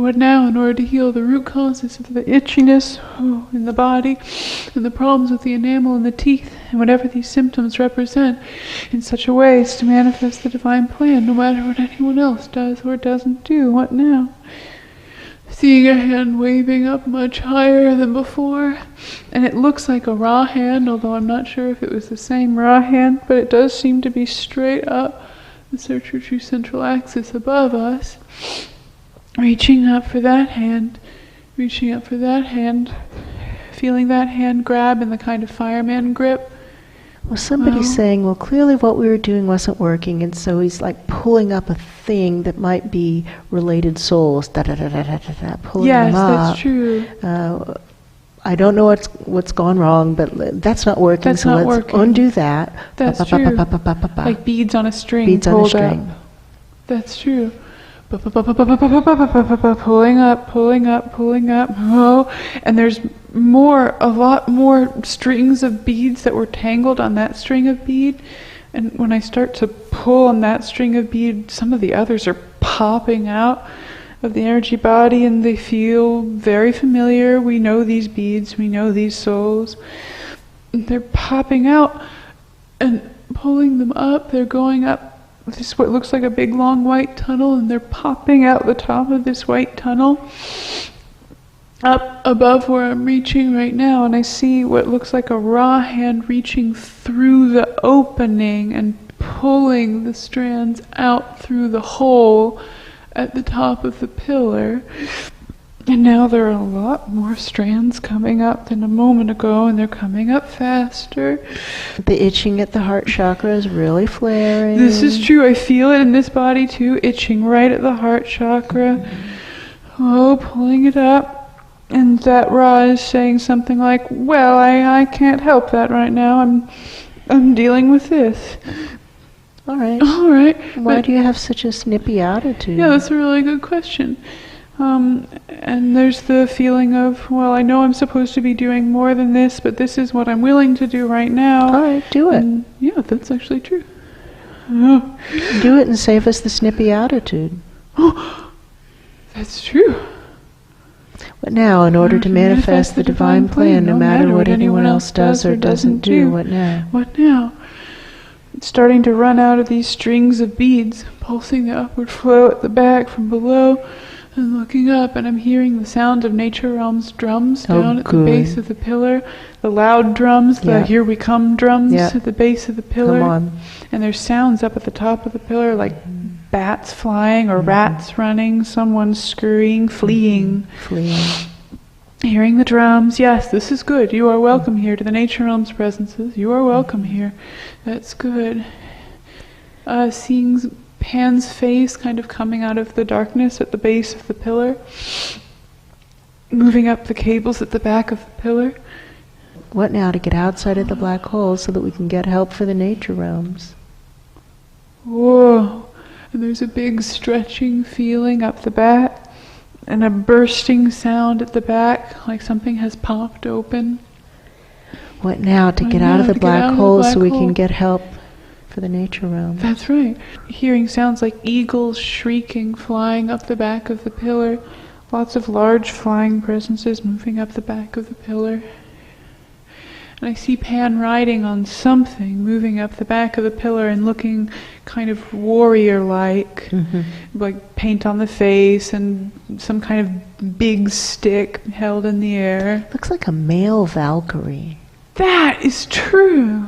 What now in order to heal the root causes of the itchiness in the body and the problems with the enamel and the teeth and whatever these symptoms represent in such a way as to manifest the divine plan no matter what anyone else does or doesn't do? What now? Seeing a hand waving up much higher than before, and it looks like a raw hand, although I'm not sure if it was the same raw hand, but it does seem to be straight up the Searcher True Central Axis above us. Reaching up for that hand, reaching up for that hand, feeling that hand grab in the kind of fireman grip. Well, somebody's saying, well, clearly what we were doing wasn't working, and so he's like pulling up a thing that might be related souls, pulling them up. Yes, that's true. I don't know what's gone wrong, but that's not working, that's so not let's working. undo that. That's true. Like beads on a string. Beads on a string. Up. That's true. Pulling up, pulling up, pulling up. Oh, and there's a lot more strings of beads that were tangled on that string of bead. And when I start to pull on that string of bead, some of the others are popping out of the energy body, and they feel very familiar. We know these beads, we know these souls. They're popping out and pulling them up. They're going up this what looks like a big long white tunnel, and they're popping out the top of this white tunnel up above where I'm reaching right now, and I see what looks like a raw hand reaching through the opening and pulling the strands out through the hole at the top of the pillar. And now there are a lot more strands coming up than a moment ago, and they're coming up faster. The itching at the heart chakra is really flaring. This is true. I feel it in this body too, itching right at the heart chakra. Oh, pulling it up. And that Ra is saying something like, well, I can't help that right now. I'm dealing with this. All right. All right. Why do you have such a snippy attitude? Yeah, that's a really good question. And there's the feeling of, well, I know I'm supposed to be doing more than this, but this is what I'm willing to do right now. All right, do it. And yeah, that's actually true. Do it and save us the snippy attitude. Oh, that's true. But now, in order to manifest the divine plan, no matter what anyone else does or doesn't do, what now? What now? It's starting to run out of these strings of beads, pulsing the upward flow at the back from below, and looking up, and I'm hearing the sound of Nature Realm's drums down at the base of the pillar. The loud drums, the Here We Come drums at the base of the pillar. Come on. And there's sounds up at the top of the pillar like bats flying or rats running, someone scurrying, fleeing. Hearing the drums. Yes, this is good. You are welcome here to the Nature Realm's presences. You are welcome here. That's good. Seeing Pan's face kind of coming out of the darkness at the base of the pillar, moving up the cables at the back of the pillar. What now to get outside of the black hole so that we can get help for the nature realms? Whoa! And there's a big stretching feeling up the back, and a bursting sound at the back, like something has popped open. What now to get out of the black hole so we can get help for the nature realm? That's right. Hearing sounds like eagles shrieking, flying up the back of the pillar. Lots of large flying presences moving up the back of the pillar. And I see Pan riding on something, moving up the back of the pillar and looking kind of warrior-like, like paint on the face and some kind of big stick held in the air. Looks like a male Valkyrie. That is true.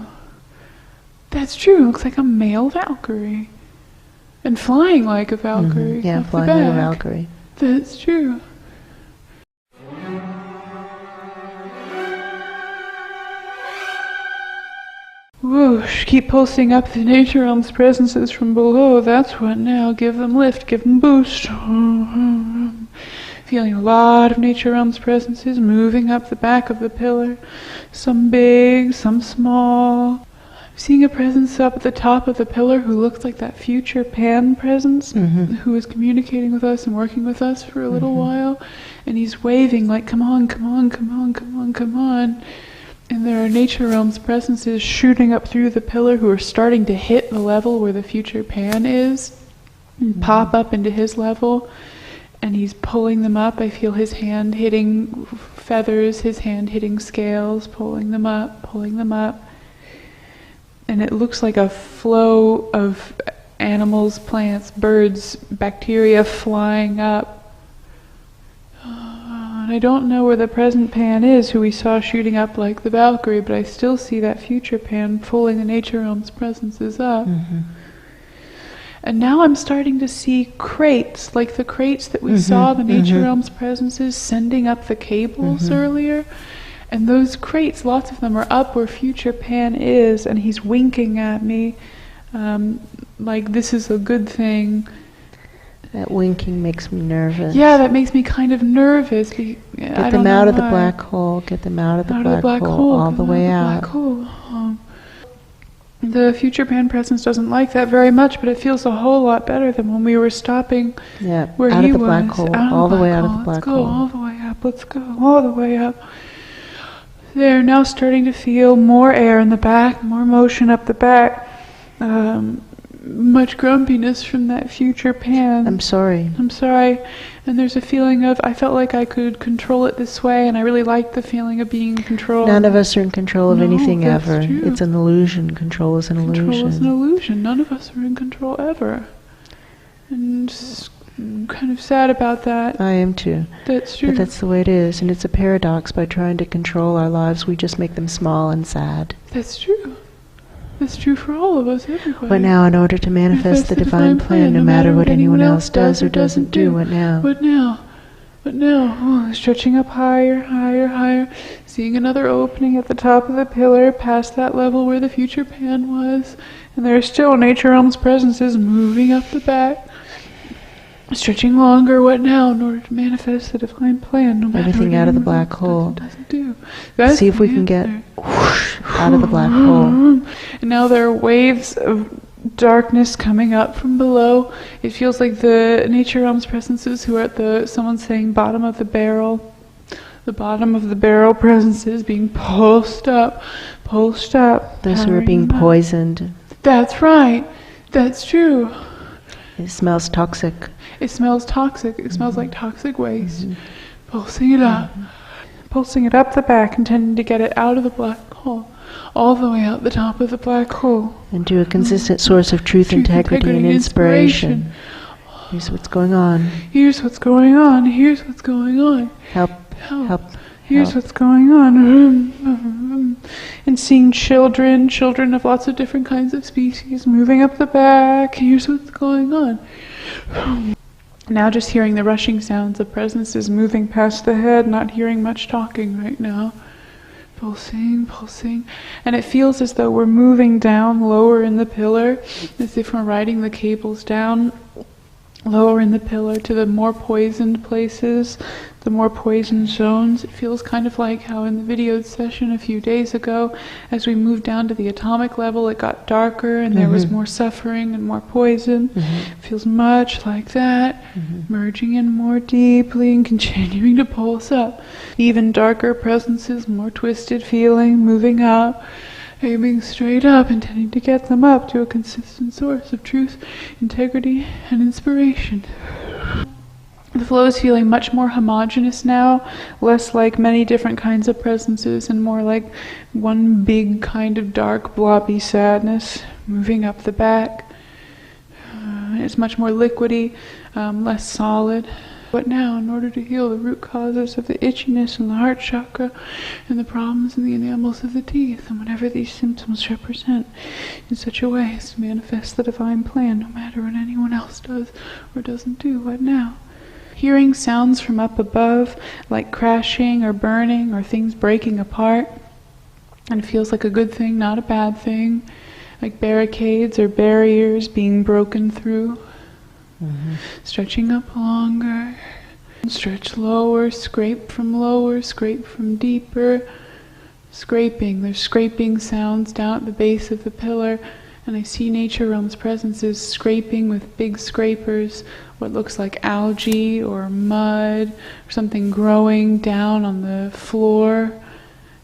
That's true. Looks like a male Valkyrie. And flying like a Valkyrie. Yeah, flying like a Valkyrie. That's true. Whoosh, keep pulsing up the nature realm's presences from below. That's what now. Give them lift, give them boost. Feeling a lot of nature realm's presences moving up the back of the pillar. Some big, some small. I'm seeing a presence up at the top of the pillar who looks like that future Pan presence, who is communicating with us and working with us for a little while. And he's waving like, come on, come on, come on, come on, come on. And there are nature realms presences shooting up through the pillar who are starting to hit the level where the future Pan is and pop up into his level. and he's pulling them up. I feel his hand hitting feathers, his hand hitting scales, pulling them up, pulling them up. And it looks like a flow of animals, plants, birds, bacteria flying up. And I don't know where the present Pan is, who we saw shooting up like the Valkyrie, but I still see that future Pan pulling the nature realm's presences up. Mm-hmm. And now I'm starting to see crates, like the crates that we saw the nature realm's presences sending up the cables earlier. And those crates, lots of them are up where future Pan is, and he's winking at me like this is a good thing. That winking makes me nervous. Yeah, that makes me kind of nervous. Get them out of the black hole. Get them out of the black hole. All the way out. The future Pan presence doesn't like that very much, but it feels a whole lot better than when we were stopping where out he of the was. black hole. All the way out of the black hole. All the way up. Let's go all the way up. They're now starting to feel more air in the back, more motion up the back. Much grumpiness from that future Pan. I'm sorry. And there's a feeling of, I felt like I could control it this way, and I really liked the feeling of being in control. None of us are in control of anything ever. True. It's an illusion. Control is an illusion. Control is an illusion. None of us are in control ever. And just kind of sad about that. I am too. That's true. But that's the way it is, and it's a paradox. By trying to control our lives, we just make them small and sad. That's true. That's true for all of us, everybody. What now, in order to manifest the divine plan, no matter what anyone else does or doesn't do? What now? What now? What now? Oh, stretching up higher, higher, higher. Seeing another opening at the top of the pillar, past that level where the future Pan was. And there are still nature realm's presences moving up the back. Stretching longer. What now, in order to manifest the divine plan, no matter everything what out of the anyone black hole. Doesn't do. That's see if we can get whoosh, out of the black hole. And now there are waves of darkness coming up from below. It feels like the nature realm's presences who are at the, someone's saying, bottom of the barrel. The bottom of the barrel presences being pulsed up. Those who are being poisoned. That's right. That's true. It smells toxic. It smells toxic. It smells like toxic waste. Pulsing it up. Pulsing it up the back, intending to get it out of the black hole. All the way out the top of the black hole. And to a consistent source of truth, integrity, and inspiration. Here's what's going on. Here's what's going on. Here's what's going on. Help. Here's what's going on. And seeing children of lots of different kinds of species moving up the back. Here's what's going on. Now just hearing the rushing sounds of presences moving past the head, not hearing much talking right now. Pulsing, pulsing. And it feels as though we're moving down lower in the pillar, as if we're riding the cables down lower in the pillar to the more poisoned places, the more poisoned zones. It feels kind of like how in the video session a few days ago, as we moved down to the atomic level, it got darker and there was more suffering and more poison. It feels much like that, merging in more deeply and continuing to pulse up. Even darker presences, more twisted feeling, moving up, aiming straight up, intending to get them up to a consistent source of truth, integrity, and inspiration. The flow is feeling much more homogeneous now, less like many different kinds of presences and more like one big kind of dark, blobby sadness moving up the back. It's much more liquidy, less solid. What now, in order to heal the root causes of the itchiness in the heart chakra and the problems in the enamels of the teeth and whatever these symptoms represent, in such a way as to manifest the divine plan, no matter what anyone else does or doesn't do? What now? Hearing sounds from up above, like crashing or burning or things breaking apart, and it feels like a good thing, not a bad thing, like barricades or barriers being broken through. Stretching up longer, stretch lower, scrape from deeper, scraping. There's scraping sounds down at the base of the pillar, and I see nature realm's presences scraping with big scrapers, what looks like algae or mud or something growing down on the floor,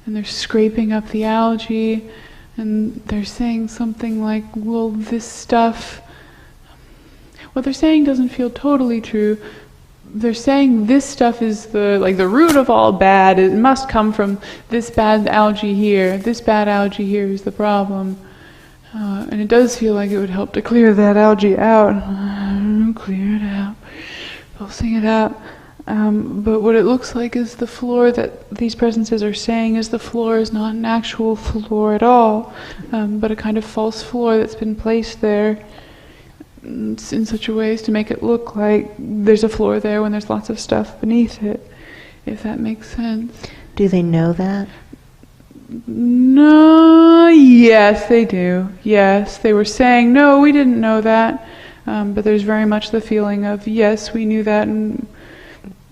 and they're scraping up the algae, and they're saying something like, well, this stuff... What they're saying doesn't feel totally true, they're saying this stuff is the root of all bad. It must come from this bad algae here. This bad algae here is the problem. And it does feel like it would help to clear that algae out. Clear it out. Pulsing it out. But what it looks like is the floor that these presences are saying is the floor is not an actual floor at all, but a kind of false floor that's been placed there in such a way as to make it look like there's a floor there when there's lots of stuff beneath it, if that makes sense. Do they know that? No, yes, they do. Yes, they were saying, no, we didn't know that. But there's very much the feeling of, yes, we knew that, and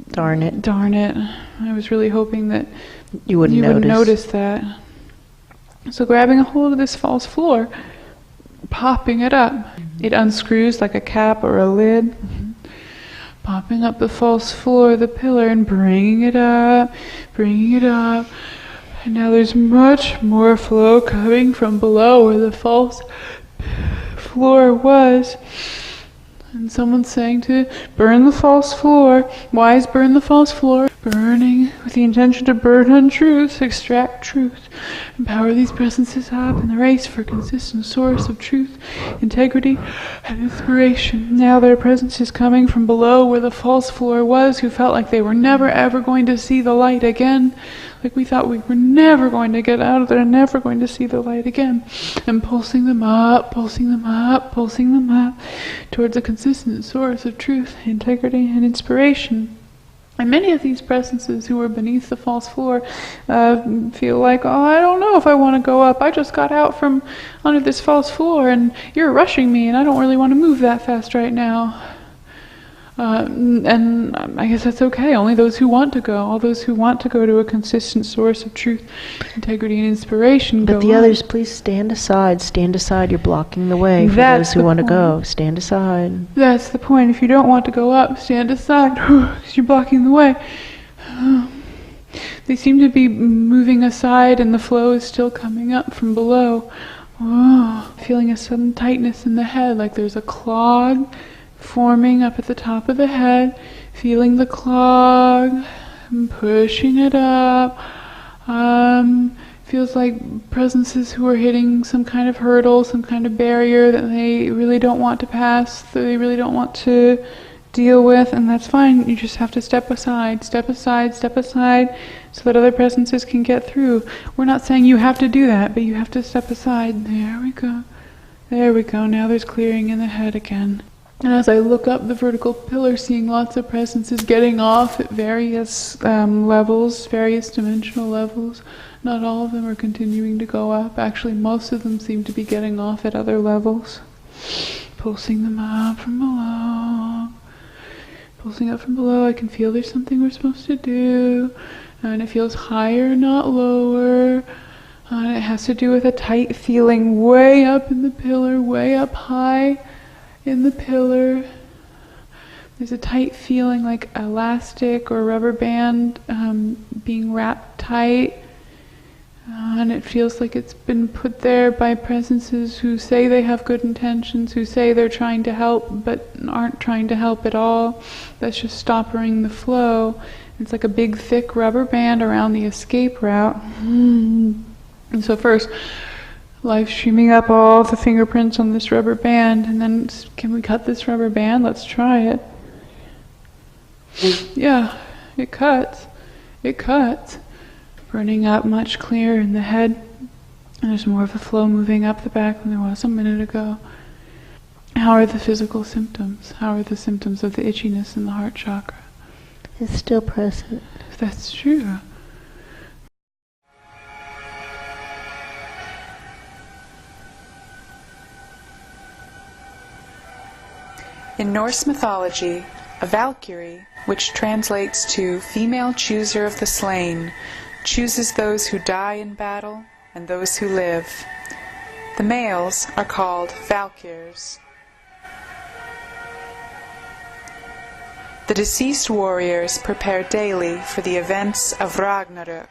darn it. Darn it. I was really hoping that you wouldn't notice that. So grabbing a hold of this false floor, popping it up. It unscrews like a cap or a lid. Popping up the false floor, the pillar, and bringing it up. And now there's much more flow coming from below where the false floor was. And someone's saying to burn the false floor. Why is burn the false floor? Burning with the intention to burn untruths, extract truth, empower these presences up in the race for consistent source of truth, integrity, and inspiration. Now their presence is coming from below where the false floor was, who felt like they were never ever going to see the light again. Like we thought we were never going to get out of there, never going to see the light again. And pulsing them up towards a consistent source of truth, integrity, and inspiration. And many of these presences who are beneath the false floor feel like, oh, I don't know if I want to go up. I just got out from under this false floor and you're rushing me and I don't really want to move that fast right now. And I guess that's okay. Only those who want to go, all those who want to go to a consistent source of truth, integrity, and inspiration go. But the others, please stand aside. Stand aside. You're blocking the way for those who want to go. Stand aside. That's the point. If you don't want to go up, stand aside because you're blocking the way. They seem to be moving aside and the flow is still coming up from below. Oh, feeling a sudden tightness in the head, like there's a clog forming up at the top of the head, feeling the clog, and pushing it up. Feels like presences who are hitting some kind of hurdle, some kind of barrier that they really don't want to pass, that they really don't want to deal with, and that's fine. You just have to step aside, so that other presences can get through. We're not saying you have to do that, but you have to step aside. There we go. Now there's clearing in the head again. And as I look up the vertical pillar, seeing lots of presences getting off at various levels, various dimensional levels. Not all of them are continuing to go up. Actually, most of them seem to be getting off at other levels. Pulsing them up from below. Pulsing up from below, I can feel there's something we're supposed to do. And it feels higher, not lower. And it has to do with a tight feeling way up in the pillar, way up high in the pillar. There's a tight feeling like elastic or rubber band being wrapped tight, and it feels like it's been put there by presences who say they have good intentions, who say they're trying to help but aren't trying to help at all. That's just stopping the flow. It's like a big thick rubber band around the escape route. And so first, life streaming up all the fingerprints on this rubber band, and then can we cut this rubber band? Let's try it. Yeah, it cuts. Burning up much clearer in the head, and there's more of a flow moving up the back than there was a minute ago. How are the physical symptoms? How are the symptoms of the itchiness in the heart chakra? It's still present. That's true. In Norse mythology, a Valkyrie, which translates to female chooser of the slain, chooses those who die in battle and those who live. The males are called Valkyrs. The deceased warriors prepare daily for the events of Ragnarök,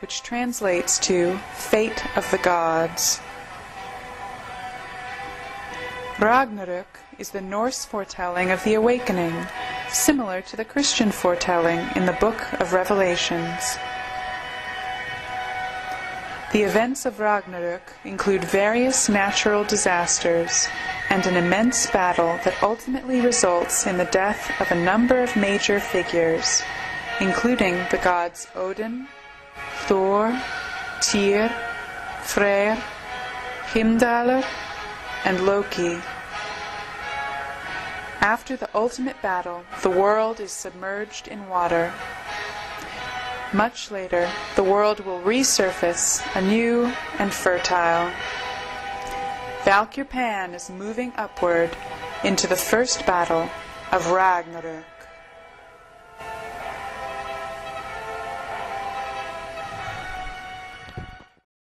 which translates to fate of the gods. Ragnarök is the Norse foretelling of the awakening, similar to the Christian foretelling in the Book of Revelations. The events of Ragnarök include various natural disasters and an immense battle that ultimately results in the death of a number of major figures, including the gods Odin, Thor, Tyr, Freyr, Heimdallr, and Loki. After the ultimate battle, the world is submerged in water. Much later, the world will resurface anew and fertile. Valkyr Pan is moving upward into the first battle of Ragnarök.